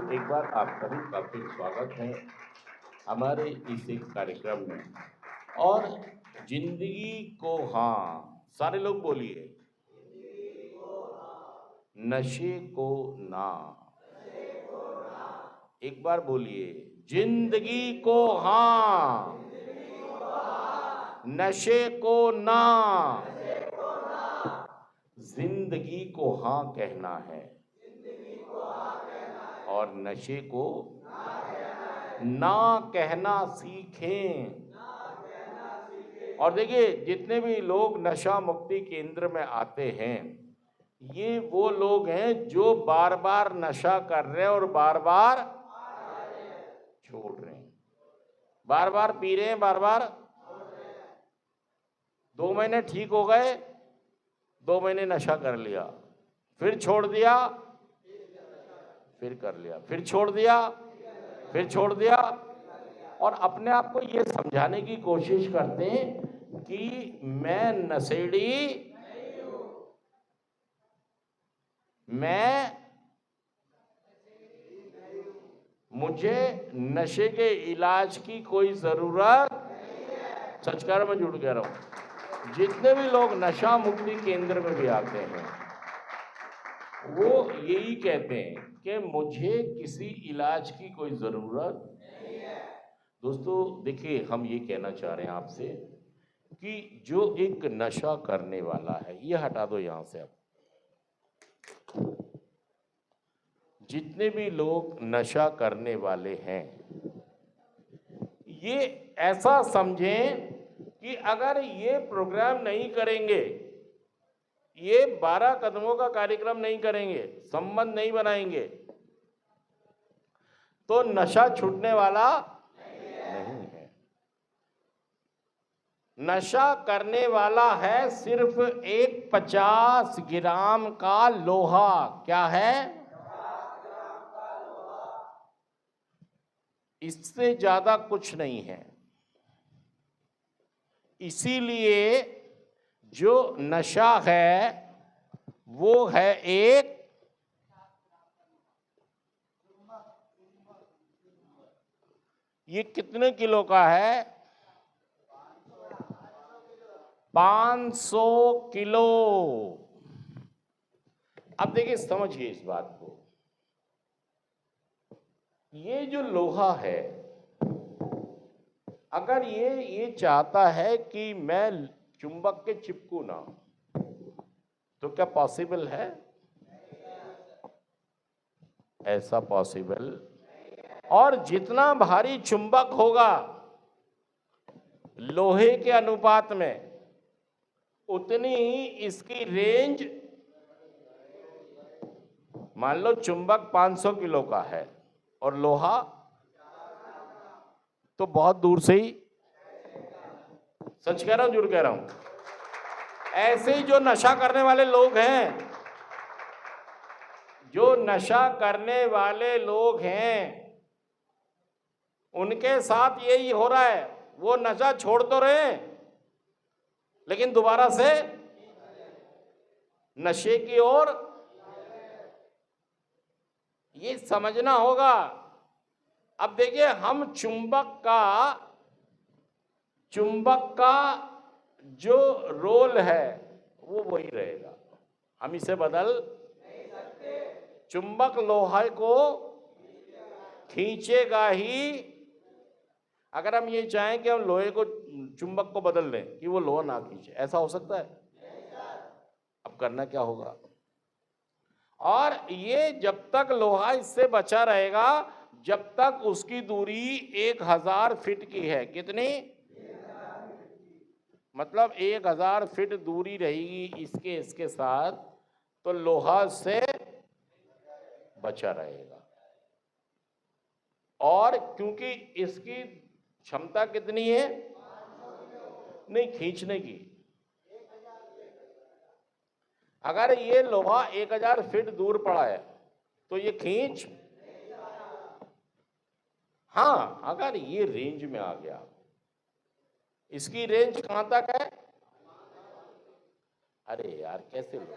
एक बार आपका भी काफी स्वागत है हमारे इस एक कार्यक्रम में। और जिंदगी को हाँ, सारे लोग बोलिए, नशे को ना। एक बार बोलिए, जिंदगी को हाँ, नशे को ना। जिंदगी को हाँ कहना है और नशे को ना कहना सीखें। और देखिए, जितने भी लोग नशा मुक्ति केंद्र में आते हैं, ये वो लोग हैं जो बार बार नशा कर रहे हैं और बार बार छोड़ रहे हैं, बार बार पी रहे हैं, बार बार 2 महीने ठीक हो गए, 2 महीने नशा कर लिया, फिर छोड़ दिया, फिर कर लिया, फिर छोड़ दिया, फिर छोड़ दिया। और अपने आप को ये समझाने की कोशिश करते हैं कि मैं नशेड़ी, मुझे नशे के इलाज की कोई जरूरत। सच कह रहा हूं, मैं झूठ कह रहा हूं। जितने भी लोग नशा मुक्ति केंद्र में भी आते हैं, वो यही कहते हैं कि मुझे किसी इलाज की कोई जरूरत नहीं है। दोस्तों देखिए, हम ये कहना चाह रहे हैं आपसे कि जो एक नशा करने वाला है, ये हटा दो यहां से। अब जितने भी लोग नशा करने वाले हैं, ये ऐसा समझें कि अगर ये प्रोग्राम नहीं करेंगे, ये 12 कदमों का कार्यक्रम नहीं करेंगे, संबंध नहीं बनाएंगे, तो नशा छूटने वाला नहीं है। नशा करने वाला है सिर्फ एक 50 ग्राम का लोहा। क्या है? इससे ज्यादा कुछ नहीं है। इसीलिए जो नशा है वो है एक ये कितने किलो का है? 500 किलो। अब देखिए, समझिए इस बात को। ये जो लोहा है, अगर ये चाहता है कि मैं चुंबक के चिपकू ना, तो क्या पॉसिबल है? ऐसा पॉसिबल। और जितना भारी चुंबक होगा लोहे के अनुपात में, उतनी ही इसकी रेंज। मान लो चुंबक 500 किलो का है और लोहा तो बहुत दूर से ही। सच कह रहा हूं, झूठ कह रहा हूं? ऐसे ही जो नशा करने वाले लोग हैं, जो नशा करने वाले लोग हैं, उनके साथ यही हो रहा है। वो नशा छोड़ तो रहे हैं, लेकिन दोबारा से नशे की ओर। ये समझना होगा। अब देखिए, हम चुंबक का जो रोल है वो वही रहेगा, हम इसे बदल नहीं सकते। चुंबक लोहे को खींचेगा ही। अगर हम ये चाहें कि हम लोहे को, चुंबक को बदल दें कि वो लोहा ना खींचे, ऐसा हो सकता है? अब करना क्या होगा? और ये जब तक लोहा इससे बचा रहेगा, जब तक उसकी दूरी 1000 फीट की है। कितनी? मतलब 1000 फीट दूरी रहेगी इसके साथ, तो लोहा से बचा रहेगा। और क्योंकि इसकी क्षमता कितनी है? नहीं, खींचने की। अगर ये लोहा 1000 फीट दूर पड़ा है तो ये खींच। हाँ, अगर ये रेंज में आ गया, इसकी रेंज कहां तक है? अरे यार, कैसे लोग,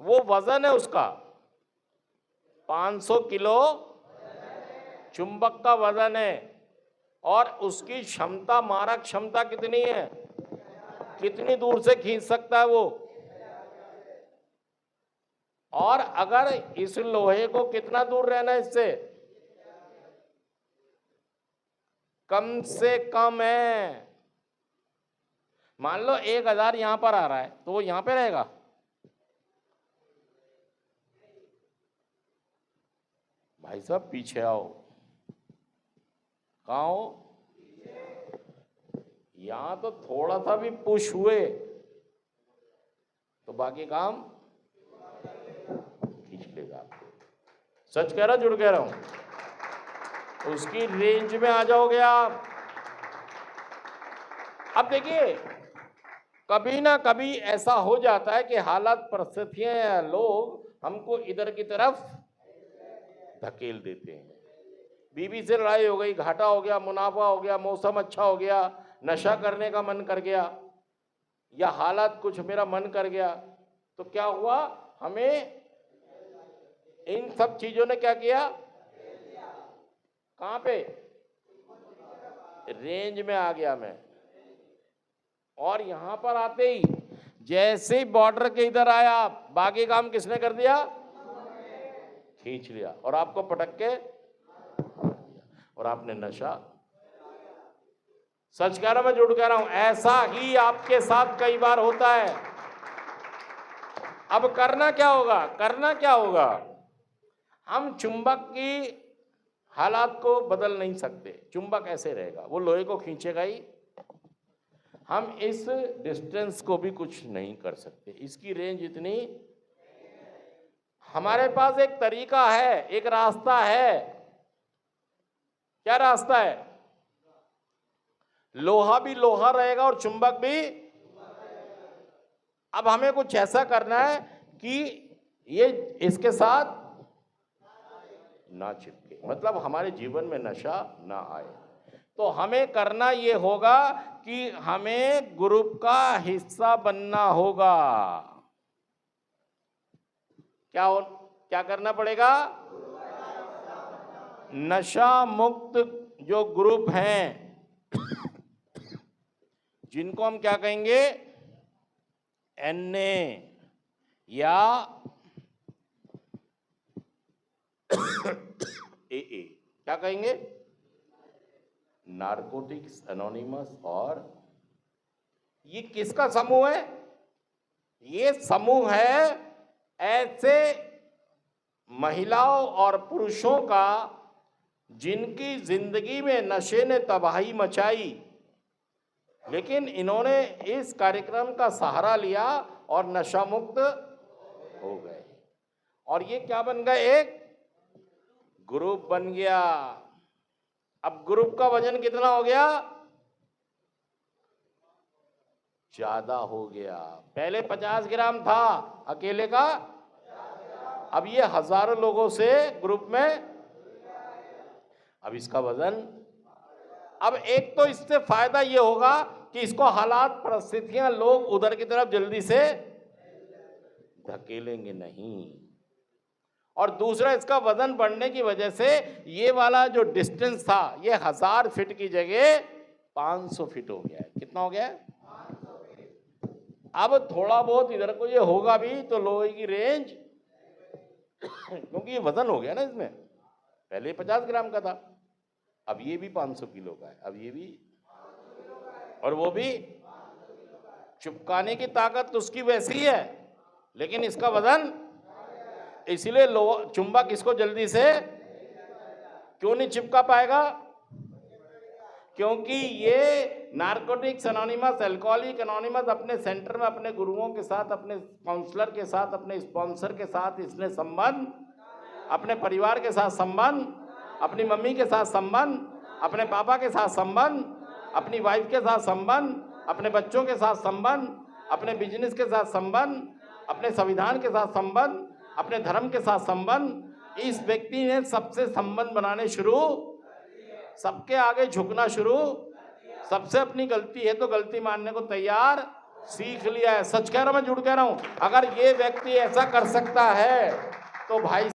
वो वजन है उसका। 500 किलो चुंबक का वजन है और उसकी क्षमता, मारक क्षमता कितनी है? कितनी दूर से खींच सकता है वो? और अगर इस लोहे को कितना दूर रहना है इससे? कम से कम है, मान लो 1000 यहां पर आ रहा है तो वो यहां पे रहेगा? भाई साहब पीछे आओ। कहाँ हो? यहां तो थोड़ा सा भी पुश हुए तो बाकी काम खींच लेगा आपको। सच कह रहा, जुड़ कह रहा हूं? उसकी रेंज में आ जाओगे आप। अब देखिए, कभी ना कभी ऐसा हो जाता है कि हालात, परिस्थितियां या लोग हमको इधर की तरफ धकेल देते हैं। बीवी से लड़ाई हो गई, घाटा हो गया, मुनाफा हो गया, मौसम अच्छा हो गया, नशा करने का मन कर गया, या हालात कुछ मेरा मन कर गया, तो क्या हुआ? हमें इन सब चीजों ने क्या किया? कहां पे? रेंज में आ गया मैं। और यहां पर आते ही जैसे ही बॉर्डर के इधर आया, बाकी काम किसने कर दिया? खींच लिया और आपको पटक के और आपने नशा। सच कह रहा, मैं झूठ कह रहा हूं? ऐसा ही आपके साथ कई बार होता है। अब करना क्या होगा? करना क्या होगा? हम चुंबक की हालात को बदल नहीं सकते, चुंबक ऐसे रहेगा, वो लोहे को खींचेगा ही। हम इस डिस्टेंस को भी कुछ नहीं कर सकते, इसकी रेंज इतनी। हमारे पास एक तरीका है, एक रास्ता है। क्या रास्ता है? लोहा भी लोहा रहेगा और चुंबक भी। अब हमें कुछ ऐसा करना है कि ये इसके साथ ना चिपके, मतलब हमारे जीवन में नशा ना आए। तो हमें करना ये होगा कि हमें ग्रुप का हिस्सा बनना होगा। क्या करना पड़ेगा? नशा मुक्त जो ग्रुप हैं, जिनको हम क्या कहेंगे? NA या AA, क्या कहेंगे? Narcotics anonymous. और ये किसका समूह है? ये समूह है ऐसे महिलाओं और पुरुषों का जिनकी जिंदगी में नशे ने तबाही मचाई, लेकिन इन्होंने इस कार्यक्रम का सहारा लिया और नशा मुक्त हो गए। और ये क्या बन गए? एक ग्रुप बन गया। अब ग्रुप का वजन कितना हो गया? ज्यादा हो गया। पहले 50 ग्राम था अकेले का, अब ये हजारों लोगों से ग्रुप में। अब इसका वजन, अब एक तो इससे फायदा ये होगा कि इसको हालात, परिस्थितियां, लोग उधर की तरफ जल्दी से धकेलेंगे नहीं। और दूसरा, इसका वजन बढ़ने की वजह से ये वाला जो डिस्टेंस था, ये 1000 फीट की जगह 500 फीट हो गया है। कितना हो गया है? अब थोड़ा बहुत इधर को ये होगा भी तो लोहे की रेंज, क्योंकि ये वजन हो गया ना इसमें। पहले 50 ग्राम का था, अब ये भी 500 किलो का है, अब ये भी, और वो भी। चिपकाने की ताकत उसकी वैसी है, लेकिन इसका वजन, इसलिए चुंबक इसको जल्दी से क्यों नहीं चिपका पाएगा? क्योंकि ये नारकोटिक्स एनोनिमस, अल्कोहलिक एनोनिमस अपने सेंटर में अपने गुरुओं के साथ, अपने काउंसलर के साथ, अपने स्पॉन्सर के साथ इसने संबंध, अपने परिवार के साथ संबंध, अपनी मम्मी के साथ संबंध, अपने पापा के साथ संबंध, अपनी वाइफ के साथ संबंध, अपने बच्चों के साथ संबंध, अपने बिजनेस के साथ संबंध, अपने संविधान के साथ संबंध, अपने धर्म के साथ संबंध। इस व्यक्ति ने सबसे संबंध बनाने शुरू, सबके आगे झुकना शुरू, सबसे अपनी गलती है तो गलती मानने को तैयार सीख लिया है। सच कह रहा हूं, मैं झूठ कह रहा हूं? अगर ये व्यक्ति ऐसा कर सकता है तो भाई